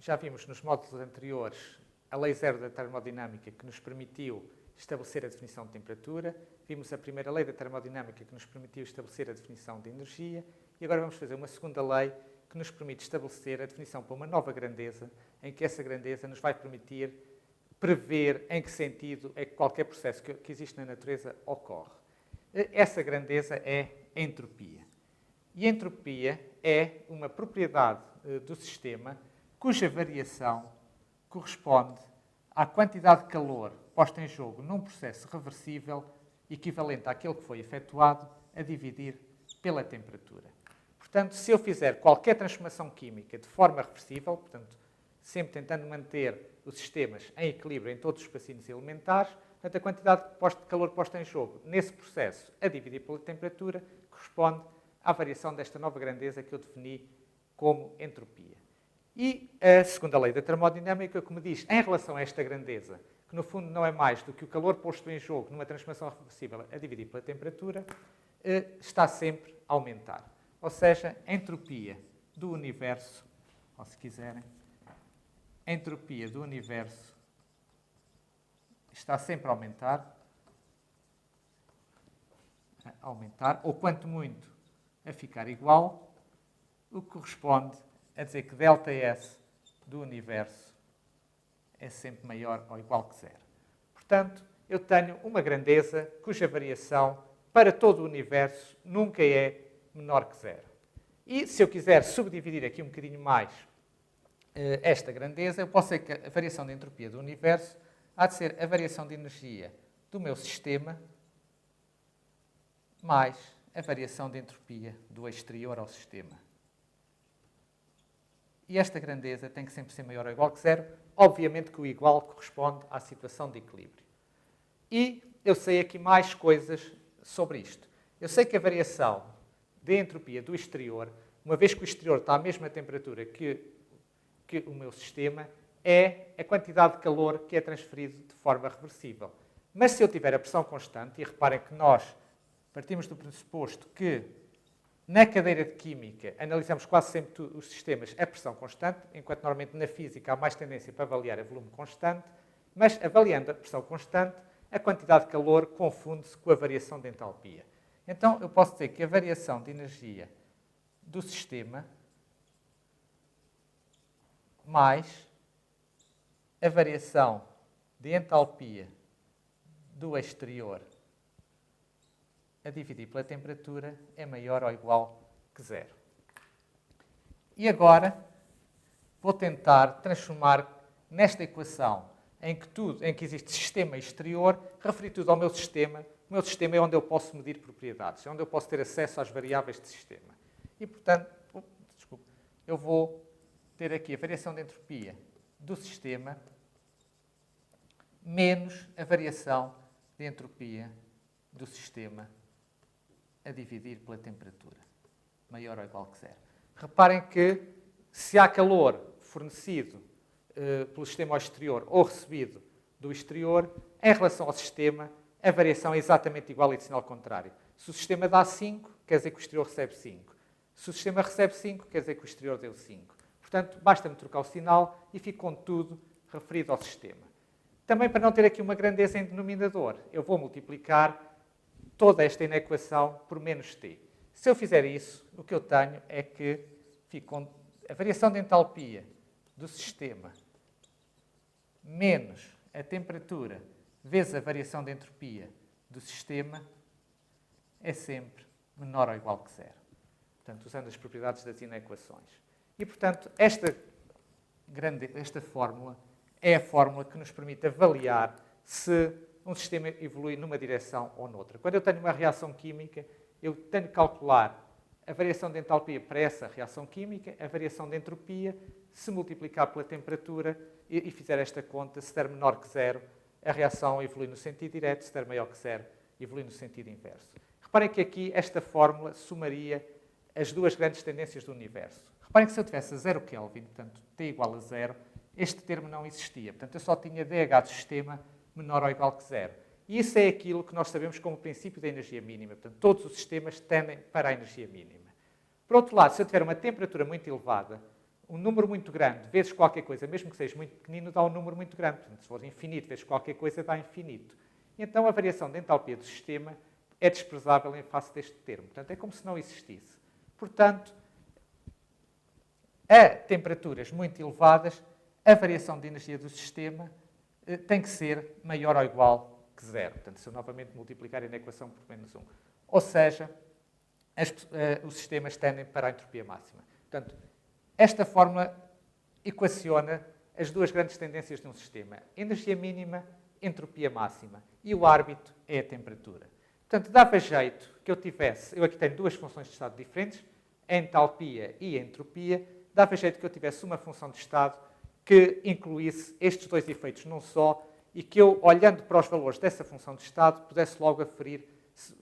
já vimos nos módulos anteriores a lei zero da termodinâmica que nos permitiu estabelecer a definição de temperatura. Vimos a primeira lei da termodinâmica que nos permitiu estabelecer a definição de energia. E agora vamos fazer uma segunda lei que nos permite estabelecer a definição para uma nova grandeza, em que essa grandeza nos vai permitir prever em que sentido é que qualquer processo que existe na natureza ocorre. Essa grandeza é a entropia. E a entropia é uma propriedade do sistema cuja variação corresponde à quantidade de calor posta em jogo num processo reversível equivalente àquele que foi efetuado a dividir pela temperatura. Portanto, se eu fizer qualquer transformação química de forma reversível, portanto, sempre tentando manter os sistemas em equilíbrio em todos os espacinhos elementares, portanto, a quantidade de calor posta em jogo nesse processo a dividir pela temperatura corresponde à variação desta nova grandeza que eu defini como entropia. E a segunda lei da termodinâmica, como diz, em relação a esta grandeza, que no fundo não é mais do que o calor posto em jogo numa transformação reversível a dividir pela temperatura, está sempre a aumentar. Ou seja, a entropia do universo, ou se quiserem, a entropia do universo está sempre a aumentar, ou quanto muito a ficar igual, o que corresponde a dizer que ΔS do universo é sempre maior ou igual que zero. Portanto, eu tenho uma grandeza cuja variação para todo o universo nunca é menor que zero. E se eu quiser subdividir aqui um bocadinho mais esta grandeza, eu posso dizer que a variação de entropia do universo há de ser a variação de energia do meu sistema mais a variação de entropia do exterior ao sistema. E esta grandeza tem que sempre ser maior ou igual que zero. Obviamente que o igual corresponde à situação de equilíbrio. E eu sei aqui mais coisas sobre isto. Eu sei que a variação de entropia do exterior, uma vez que o exterior está à mesma temperatura que o meu sistema, é a quantidade de calor que é transferido de forma reversível. Mas se eu tiver a pressão constante, e reparem que nós partimos do pressuposto que na cadeira de Química analisamos quase sempre os sistemas a pressão constante, enquanto normalmente na Física há mais tendência para avaliar a volume constante, mas avaliando a pressão constante, a quantidade de calor confunde-se com a variação de entalpia. Então eu posso dizer que a variação de energia do sistema mais a variação de entalpia do exterior a dividir pela temperatura é maior ou igual que zero. E agora vou tentar transformar nesta equação em que existe sistema exterior, referir tudo ao meu sistema. O meu sistema é onde eu posso medir propriedades, é onde eu posso ter acesso às variáveis de sistema. E, portanto, eu vou ter aqui a variação de entropia do sistema menos a variação de entropia do sistema a dividir pela temperatura, maior ou igual que zero. Reparem que se há calor fornecido pelo sistema ao exterior ou recebido do exterior, em relação ao sistema, a variação é exatamente igual e de sinal contrário. Se o sistema dá 5, quer dizer que o exterior recebe 5. Se o sistema recebe 5, quer dizer que o exterior deu 5. Portanto, basta-me trocar o sinal e fico com tudo referido ao sistema. Também, para não ter aqui uma grandeza em denominador, eu vou multiplicar toda esta inequação por menos t. Se eu fizer isso, o que eu tenho é que fico com a variação de entalpia do sistema menos a temperatura vezes a variação de entropia do sistema é sempre menor ou igual que zero. Portanto, usando as propriedades das inequações. E, portanto, esta fórmula é a fórmula que nos permite avaliar se um sistema evolui numa direção ou noutra. Quando eu tenho uma reação química, eu tenho que calcular a variação de entalpia para essa reação química, a variação de entropia, se multiplicar pela temperatura e fizer esta conta, se der menor que zero, a reação evolui no sentido direto, se der maior que zero, evolui no sentido inverso. Reparem que aqui esta fórmula somaria as duas grandes tendências do universo. Reparem que se eu tivesse a 0 Kelvin, portanto, T igual a 0, este termo não existia. Portanto, eu só tinha dH do sistema menor ou igual que zero. E isso é aquilo que nós sabemos como princípio da energia mínima. Portanto, todos os sistemas tendem para a energia mínima. Por outro lado, se eu tiver uma temperatura muito elevada, um número muito grande vezes qualquer coisa, mesmo que seja muito pequenino, dá um número muito grande. Portanto, se for infinito vezes qualquer coisa, dá infinito. Então, a variação de entalpia do sistema é desprezável em face deste termo. Portanto, é como se não existisse. Portanto, a temperaturas muito elevadas, a variação de energia do sistema tem que ser maior ou igual que zero. Portanto, se eu novamente multiplicar na equação por menos 1. Ou seja, os sistemas tendem para a entropia máxima. Portanto, esta fórmula equaciona as duas grandes tendências de um sistema. Energia mínima, entropia máxima. E o árbitro é a temperatura. Portanto, dava jeito que eu aqui tenho duas funções de estado diferentes, a entalpia e a entropia, dava jeito que eu tivesse uma função de estado que incluísse estes dois efeitos num só e que eu, olhando para os valores dessa função de estado, pudesse logo aferir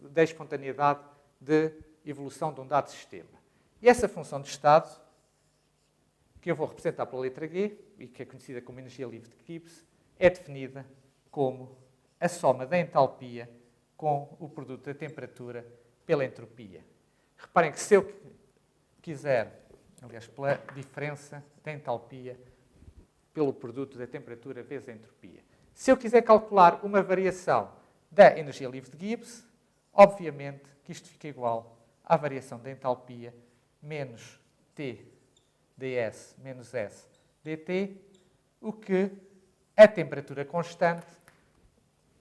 da espontaneidade de evolução de um dado sistema. E essa função de estado, que eu vou representar pela letra G, e que é conhecida como energia livre de Gibbs, é definida como a soma da entalpia com o produto da temperatura pela entropia. Reparem que se eu quiser, aliás, pela diferença da entalpia pelo produto da temperatura vezes a entropia. Se eu quiser calcular uma variação da energia livre de Gibbs, obviamente que isto fica igual à variação da entalpia menos T ds menos S dt, o que a temperatura constante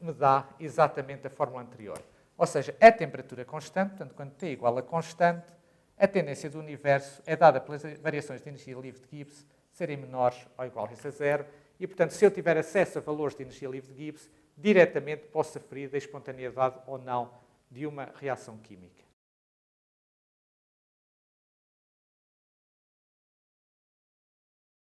me dá exatamente a fórmula anterior. Ou seja, a temperatura constante, portanto, quando T igual a constante, a tendência do universo é dada pelas variações de energia livre de Gibbs serem menores ou iguais a zero, e, portanto, se eu tiver acesso a valores de energia livre de Gibbs, diretamente posso aferir da espontaneidade ou não de uma reação química.